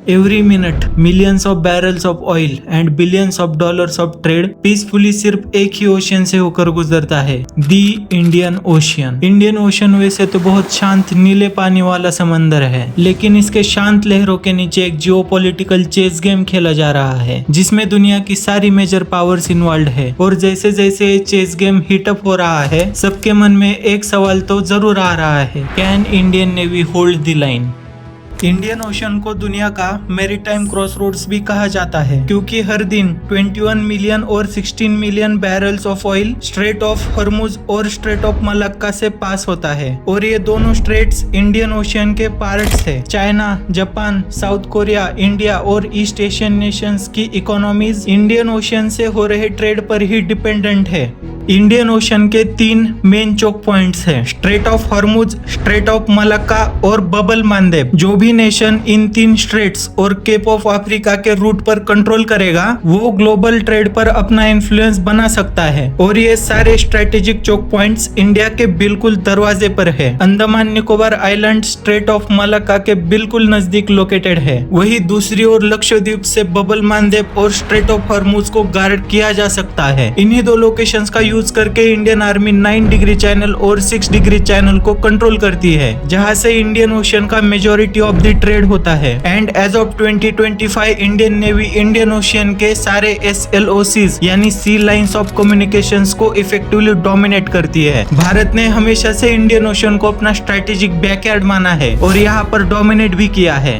Every minute millions of barrels of oil and billions of dollars of trade peacefully सिर्फ एक ही ocean से होकर गुजरता है, दी इंडियन ओशियन। इंडियन ओशियन वैसे तो बहुत शांत नीले पानी वाला समंदर है, लेकिन इसके शांत लहरों के नीचे एक जियोपॉलिटिकल चेस गेम खेला जा रहा है, जिसमें दुनिया की सारी मेजर पावर्स इन्वॉल्व है। और जैसे जैसे ये चेस गेम हीटअप हो रहा है, सबके मन में एक सवाल तो जरूर आ रहा है, can Indian navy hold the line. Indian ocean को दुनिया का मैरीटाइम क्रॉसरोड्स भी कहा जाता है, क्योंकि हर दिन 21 मिलियन और 16 million barrels of oil straight of Hormuz और स्ट्रेट ऑफ मलक्का से पास होता है। और ये दोनों स्ट्रेट्स इंडियन ओशियन के पार्ट्स है। China, Japan, south Korea, India और ईस्ट एशियन नेशंस की इकोनॉमीज इंडियन ओशियन से हो रहे ट्रेड पर ही डिपेंडेंट है। इंडियन ओशन के 3 मेन चोक पॉइंट्स हैं, straight of Hormuz, straight of Malacca और बबल मांदेब। जो भी नेशन इन 3 स्ट्रेट्स और केप ऑफ अफ्रीका के रूट पर कंट्रोल करेगा, वो ग्लोबल ट्रेड पर अपना इन्फ्लुएंस बना सकता है। और ये सारे स्ट्रेटेजिक चोक पॉइंट्स इंडिया के बिल्कुल दरवाजे पर है। Andaman Nicobar island straight of Malacca के बिल्कुल नजदीक लोकेटेड है। वही दूसरी ओर लक्षद्वीप से बबल मांदेब और स्ट्रेट ऑफ हॉर्मुज को गार्ड किया जा सकता है। इन्हीं 2 लोकेशंस का यूज करके इंडियन आर्मी 9 डिग्री चैनल और 6 डिग्री चैनल को कंट्रोल करती है, जहां से इंडियन ओशन का मेजॉरिटी ऑफ द ट्रेड होता है। And as of 2025 Indian navy Indian ocean के सारे SLOCs यानी सी लाइंस ऑफ कम्युनिकेशंस को इफेक्टिवली डोमिनेट करती है। भारत ने हमेशा से इंडियन ओशन को अपना स्ट्रेटेजिक बैकयार्ड माना है और यहाँ पर डोमिनेट भी किया है।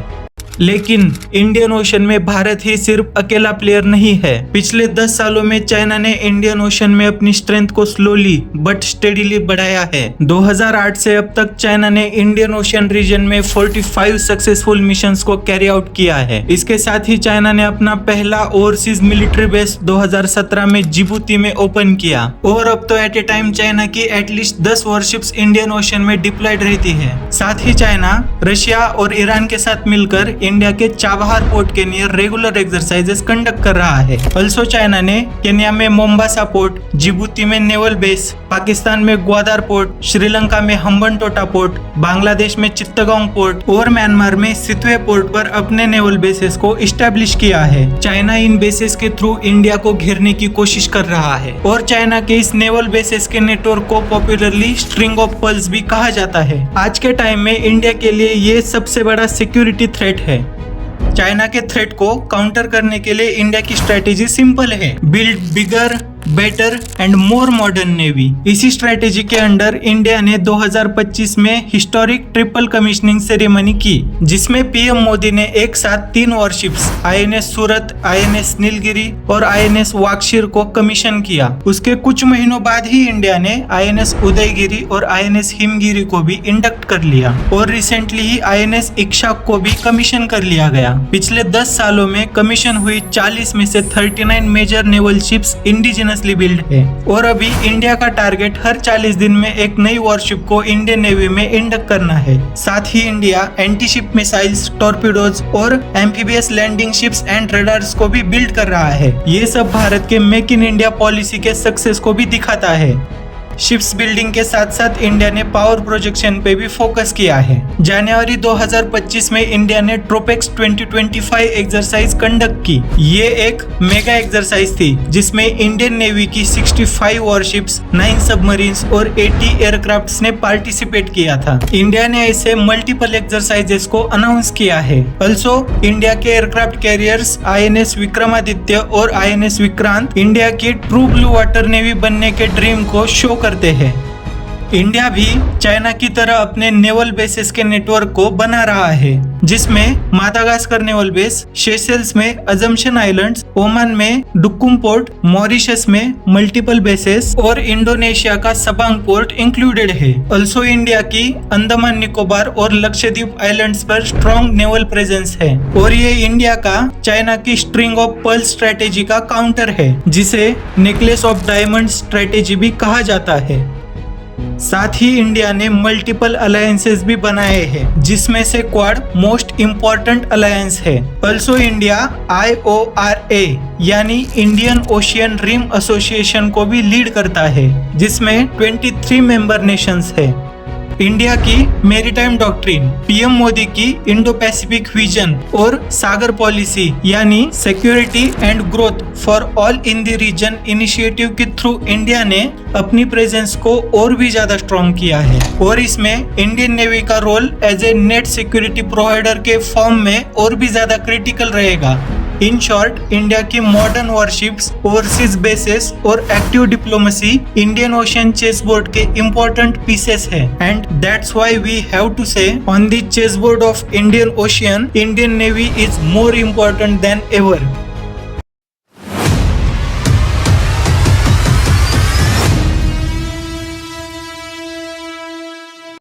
लेकिन इंडियन ओशन में भारत ही सिर्फ अकेला प्लेयर नहीं है। पिछले 10 सालों में चाइना ने इंडियन ओशन में अपनी स्ट्रेंथ को स्लोली बट स्टेडीली बढ़ाया है। 2008 से अब तक चाइना ने इंडियन ओशन रीजन में 45 सक्सेसफुल मिशंस को कैरी आउट किया है। इसके साथ ही चाइना ने अपना पहला ओवरसीज मिलिट्री बेस 2017 में जिबूती में ओपन किया। और अब तो एट ए टाइम चाइना की एटलीस्ट 10 वॉरशिप्स इंडियन ओशन में डिप्लॉयड रहती है। साथ ही चाइना रशिया और ईरान के साथ मिलकर इंडिया के चाबहार पोर्ट के नियर रेगुलर एक्सरसाइजेस कंडक्ट कर रहा है। अल्सो चाइना ने केन्या में मोम्बासा पोर्ट, जिबूती में नेवल बेस, पाकिस्तान में ग्वादार पोर्ट, श्रीलंका में हम्बनटोटा पोर्ट, बांग्लादेश में चित्तगांग पोर्ट और म्यांमार में सितवे पोर्ट पर अपने नेवल बेसेस को इस्टेब्लिश किया है। चाइना इन बेसेस के थ्रू इंडिया को घेरने की कोशिश कर रहा है और चाइना के इस नेवल बेसेस के नेटवर्क को पॉपुलरली स्ट्रिंग ऑफ पर्ल्स भी कहा जाता है। आज के टाइम में इंडिया के लिए ये सबसे बड़ा सिक्योरिटी थ्रेट है। चाइना के थ्रेट को काउंटर करने के लिए इंडिया की स्ट्रेटेजी सिंपल है, build bigger, better and more modern navy. इसी स्ट्रेटेजी के अंडर इंडिया ने 2025 में हिस्टोरिक ट्रिपल कमीशनिंग सेरेमनी की, जिसमें पीएम मोदी ने एक साथ 3 वॉरशिप्स INS सूरत, INS नीलगिरी और INS वाक्षिर को कमीशन किया। उसके कुछ महीनों बाद ही इंडिया ने INS उदयगिरी और INS हिमगिरी को भी इंडक्ट कर लिया और रिसेंटली ही INS इक्शाक को भी कमीशन कर लिया गया। पिछले 10 सालों में कमीशन हुई 40 में से 39 major naval ships indigenously build है। और अभी इंडिया का टारगेट हर 40 दिन में एक नई वॉरशिप को इंडियन नेवी में इंडक्ट करना है। साथ ही India anti ship missiles, torpedoes और amphibious landing ships and radars को भी बिल्ड कर रहा है। ये सब भारत के मेक इन इंडिया पॉलिसी के सक्सेस को भी दिखाता है। शिप्स बिल्डिंग के साथ साथ इंडिया ने पावर प्रोजेक्शन पे भी फोकस किया है। जनवरी 2025 में इंडिया ने ट्रोपेक्स 2025 एक्सरसाइज कंडक्ट की। ये एक मेगा एक्सरसाइज थी, जिसमें इंडियन नेवी की 65 वॉरशिप्स, 9 सबमरीन्स और 80 एयरक्राफ्ट्स ने पार्टिसिपेट किया था। इंडिया ने ऐसे मल्टीपल एक्सरसाइजेस को अनाउंस किया है। ऑल्सो इंडिया के एयरक्राफ्ट कैरियर्स INS विक्रमादित्य और INS विक्रांत इंडिया की ट्रू ब्लू वाटर नेवी बनने के ड्रीम को शो करते हैं। इंडिया भी चाइना की तरह अपने नेवल बेसेस के नेटवर्क को बना रहा है, जिसमें मादागास्कर नेवल बेस, सेशेल्स में अजम्पशन आइलैंड्स, ओमान में डुक्कुम पोर्ट, मॉरिशस में मल्टीपल बेसेस और इंडोनेशिया का सबांग पोर्ट इंक्लूडेड है। ऑल्सो इंडिया की अंडमान निकोबार और लक्षद्वीप आइलैंड्स पर स्ट्रॉन्ग नेवल प्रेजेंस है और ये इंडिया का चाइना की स्ट्रिंग ऑफ पर्ल स्ट्रेटेजी का काउंटर है, जिसे नेकलेस ऑफ डायमंड स्ट्रेटेजी भी कहा जाता है। साथ ही इंडिया ने मल्टीपल अलायंसेस भी बनाए हैं, जिसमें से क्वाड मोस्ट इम्पोर्टेंट अलायंस है। ऑल्सो इंडिया IORA यानी इंडियन ओशियन रिम एसोसिएशन को भी लीड करता है, जिसमें 23 मेंबर नेशंस है। इंडिया की मैरीटाइम डॉक्ट्रिन, पीएम मोदी की इंडो पैसिफिक विजन और सागर पॉलिसी यानी security and growth for all in the region initiative के थ्रू इंडिया ने अपनी प्रेजेंस को और भी ज्यादा स्ट्रॉन्ग किया है और इसमें इंडियन नेवी का role as a net security provider के फॉर्म में और भी ज्यादा क्रिटिकल रहेगा। इन शॉर्ट, इंडिया की मॉडर्न वॉरशिप्स, ओवरसीज बेसेस और active diplomacy Indian ocean chess board के इम्पोर्टेंट पीसेस है and that's why we have to say on the chess board of Indian ocean, Indian navy is more important than ever.